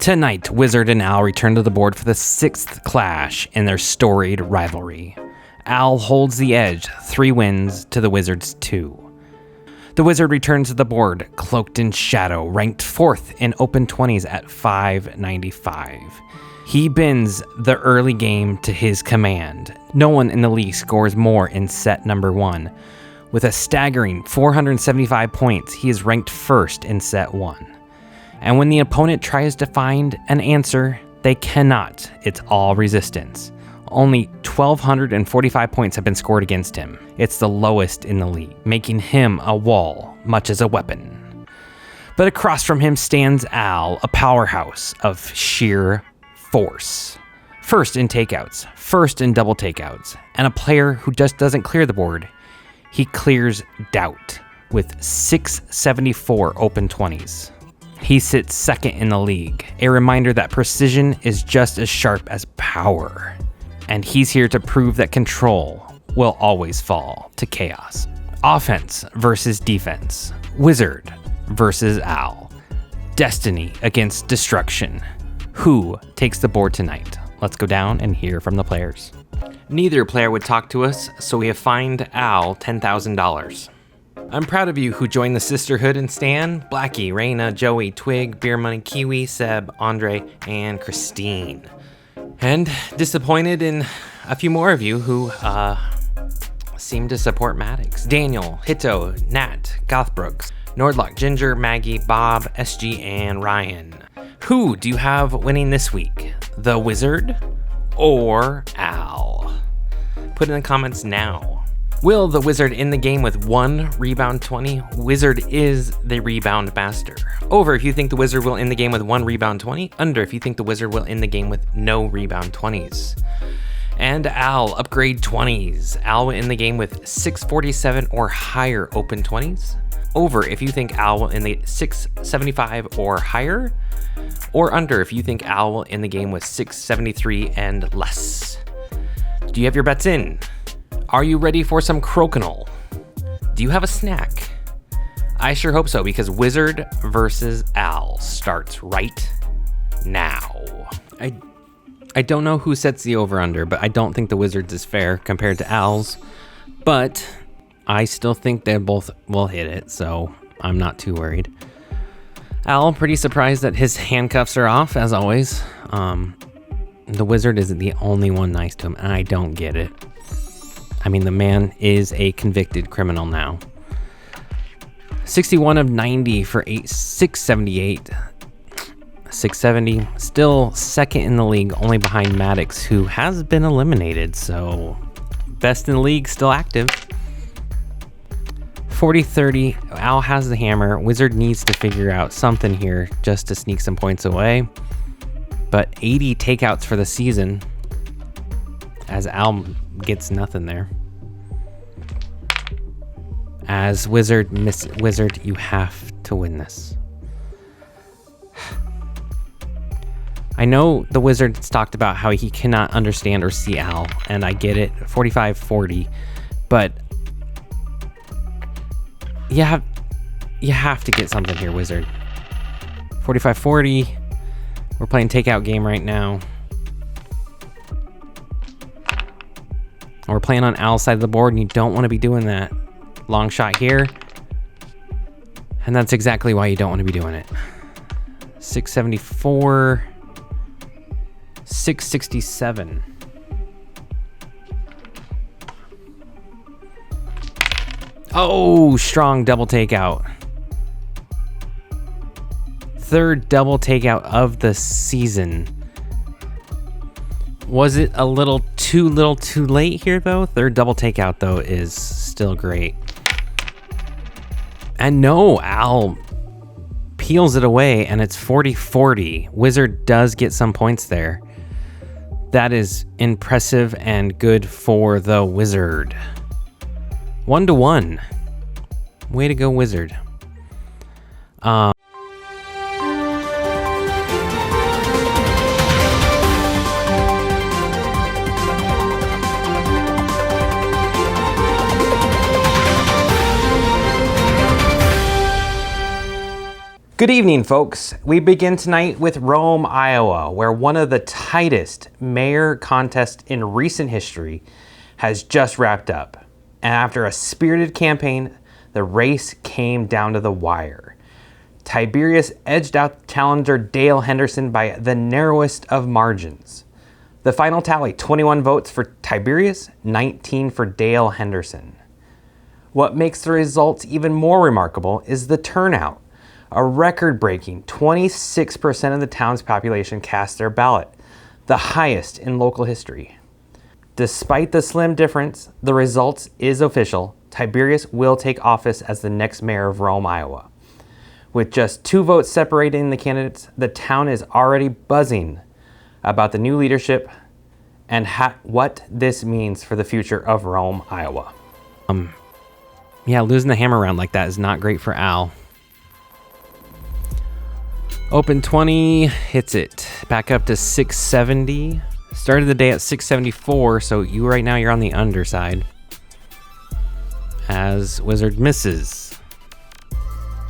Tonight, Wizard and Al return to the board for the 6th clash in their storied rivalry. Al holds the edge, 3 wins to the Wizard's 2. The Wizard returns to the board, cloaked in shadow, ranked 4th in open 20s at 595. He bends the early game to his command. No one in the league scores more in set number 1. With a staggering 475 points, he is ranked 1st in set 1. And when the opponent tries to find an answer, they cannot. It's all resistance. Only 1,245 points have been scored against him. It's the lowest in the league, making him a wall, much as a weapon. But across from him stands Al, a powerhouse of sheer force. First in takeouts, first in double takeouts, and a player who just doesn't clear the board. He clears doubt with 674 open 20s. He sits 2nd in the league, a reminder that precision is just as sharp as power. And he's here to prove that control will always fall to chaos. Offense versus defense. Wizard versus Al. Destiny against destruction. Who takes the board tonight? Let's go down and hear from the players. Neither player would talk to us, so we have fined Al $10,000. I'm proud of you who joined the Sisterhood and Stan, Blackie, Raina, Joey, Twig, Beer Money, Kiwi, Seb, Andre, and Christine. And disappointed in a few more of you who seem to support Maddox. Daniel, Hito, Nat, Gothbrooks, Nordlock, Ginger, Maggie, Bob, SG, and Ryan. Who do you have winning this week? The Wizard or Al? Put in the comments now. Will the Wizard end the game with 1 rebound 20? Wizard is the rebound master. Over if you think the Wizard will end the game with 1 rebound 20. Under if you think the Wizard will end the game with no rebound 20s. And Al, upgrade 20s. Al will end the game with 647 or higher open 20s. Over if you think Al will end the 675 or higher. Or under if you think Al will end the game with 673 and less. Do you have your bets in? Are you ready for some Crokinole? Do you have a snack? I sure hope so, because Wizard versus Al starts right now. I don't know who sets the over-under, but I don't think the Wizard's is fair compared to Al's. But I still think they both will hit it, so I'm not too worried. Al, pretty surprised that his handcuffs are off, as always. The Wizard isn't the only one nice to him, and I don't get it. I mean, the man is a convicted criminal now. 61 of 90 for 678. 670. Still 2nd in the league, only behind Maddox, who has been eliminated. So, best in the league, still active. 40-30. Al has the hammer. Wizard needs to figure out something here just to sneak some points away. But 80 takeouts for the season, as Al gets nothing there. As Wizard, you have to win this. I know the Wizard's talked about how he cannot understand or see Al, and I get it, 45-40, but you have to get something here, Wizard. 45-40, we're playing takeout game right now. We're playing on Al's side of the board, and you don't want to be doing that. Long shot here. And that's exactly why you don't want to be doing it. 674. 667. Oh, strong double takeout. 3rd double takeout of the season. Was it a little too late here, though? 3rd double takeout, though, is still great. And no, Al peels it away, and it's 40-40. Wizard does get some points there. That is impressive and good for the Wizard. 1-1. Way to go, Wizard. Good evening, folks. We begin tonight with Rome, Iowa, where one of the tightest mayor contests in recent history has just wrapped up. And after a spirited campaign, the race came down to the wire. Tiberius edged out challenger Dale Henderson by the narrowest of margins. The final tally, 21 votes for Tiberius, 19 for Dale Henderson. What makes the results even more remarkable is the turnout. A record-breaking 26% of the town's population cast their ballot, the highest in local history. Despite the slim difference, the results is official. Tiberius will take office as the next mayor of Rome, Iowa. With just 2 votes separating the candidates, the town is already buzzing about the new leadership and what this means for the future of Rome, Iowa. Yeah, losing the hammer round like that is not great for Al. Open 20, hits it. Back up to 670. Started the day at 674, so right now you're on the underside. As Wizard misses.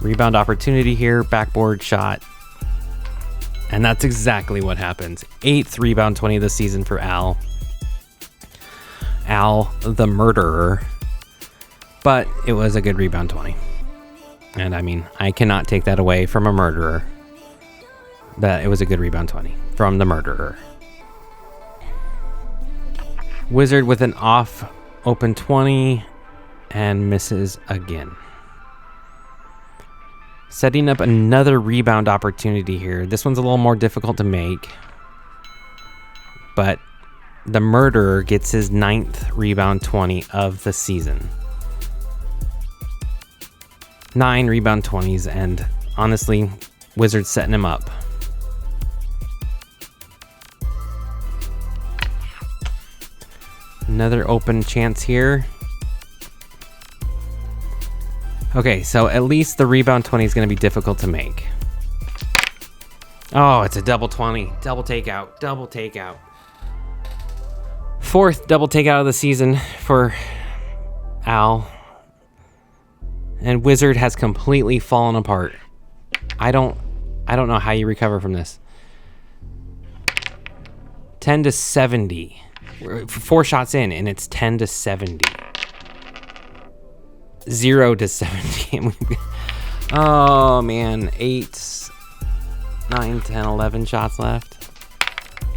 Rebound opportunity here, backboard shot. And that's exactly what happens. 8th rebound 20 of the season for Al. Al, the murderer. But it was a good rebound 20. And I mean, I cannot take that away from a murderer. But it was a good rebound 20 from the murderer. Wizard with an off open 20 and misses again. Setting up another rebound opportunity here. This one's a little more difficult to make. But the murderer gets his 9th rebound 20 of the season. 9 rebound 20s, and honestly, Wizard's setting him up. Another open chance here. Okay, so at least the rebound 20 is going to be difficult to make. Oh, it's a double 20. Double takeout. Double takeout. 4th double takeout of the season for Al. And Wizard has completely fallen apart. I don't know how you recover from this. 10 to 70. 4 shots in, and it's 10 to 70. 0 to 70. Oh, man. 8, 9, 10, 11 shots left.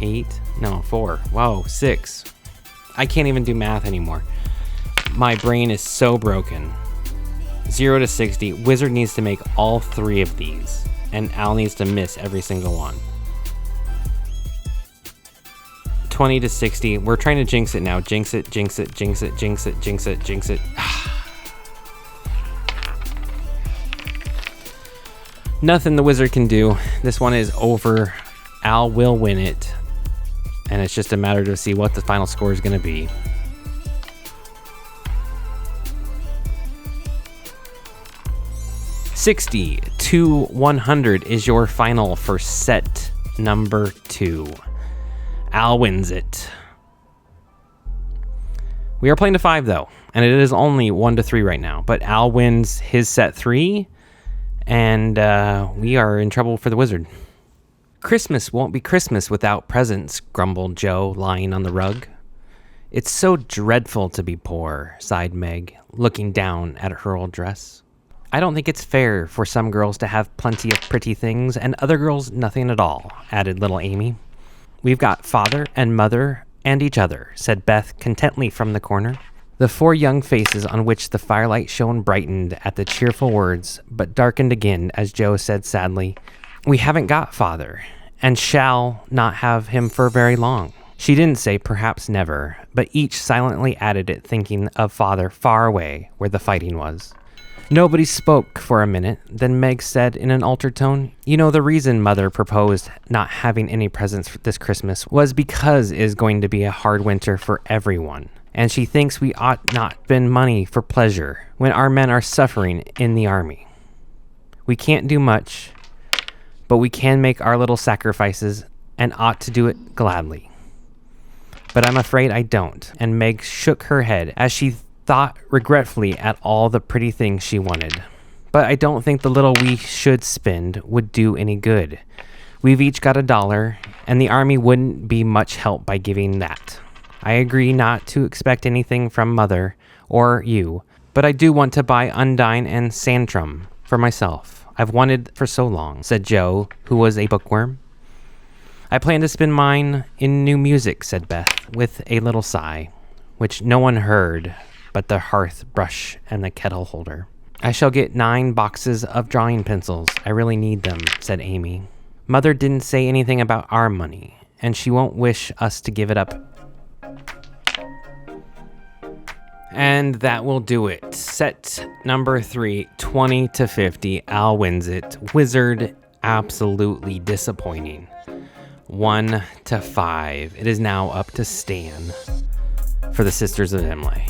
8. No, 4. Whoa, 6. I can't even do math anymore. My brain is so broken. 0 to 60. Wizard needs to make all 3 of these, and Al needs to miss every single one. 20 to 60. We're trying to jinx it now. Jinx it, jinx it, jinx it, jinx it, jinx it, jinx it. Nothing the Wizard can do. This one is over. Al will win it. And it's just a matter to see what the final score is going to be. $60 to $100 is your final for set number 2. Al wins it. We are playing to 5 though, and it is only 1 to 3 right now. But Al wins his set 3, and we are in trouble for the Wizard. Christmas won't be Christmas without presents, grumbled Joe, lying on the rug. It's so dreadful to be poor, sighed Meg, looking down at her old dress. I don't think it's fair for some girls to have plenty of pretty things and other girls nothing at all, added little Amy. We've got father and mother and each other, said Beth contently from the corner. The 4 young faces on which the firelight shone brightened at the cheerful words, but darkened again as Joe said sadly, we haven't got father, and shall not have him for very long. She didn't say perhaps never, but each silently added it, thinking of father far away where the fighting was. Nobody spoke for a minute. Then Meg said in an altered tone, you know, the reason Mother proposed not having any presents this Christmas was because it is going to be a hard winter for everyone. And she thinks we ought not spend money for pleasure when our men are suffering in the army. We can't do much, but we can make our little sacrifices and ought to do it gladly. But I'm afraid I don't. And Meg shook her head as she thought regretfully at all the pretty things she wanted. but I don't think the little we should spend would do any good. We've each got $1, and the army wouldn't be much help by giving that. I agree not to expect anything from Mother or you, but I do want to buy Undine and Santrum for myself. I've wanted for so long, said Joe, who was a bookworm. I plan to spend mine in new music, said Beth, with a little sigh, which no one heard but the hearth brush and the kettle holder. I shall get 9 boxes of drawing pencils. I really need them, said Amy. Mother didn't say anything about our money, and she won't wish us to give it up. And that will do it. Set number 3, 20 to 50. Al wins it. Wizard, absolutely disappointing. 1 to 5. It is now up to Stan for the Sisters of Imlay.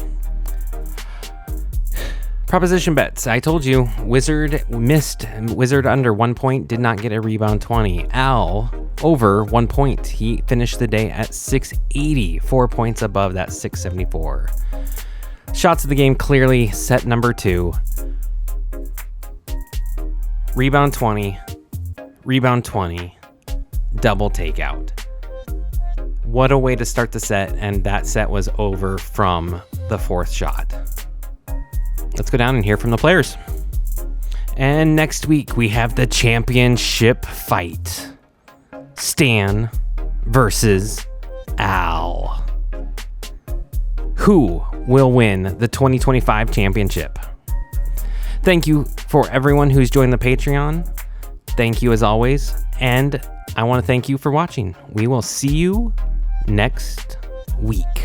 Proposition bets. I told you, Wizard missed. Wizard under 1 point, did not get a rebound 20. Al over 1 point. He finished the day at 680, 4 points above that 674. Shots of the game clearly set number 2. Rebound 20. Rebound 20. Double takeout. What a way to start the set, and that set was over from the 4th shot. Let's go down and hear from the players. And next week we have the championship fight. Stan versus Al. Who will win the 2025 championship? Thank you for everyone who's joined the Patreon. Thank you as always. And I want to thank you for watching. We will see you next week.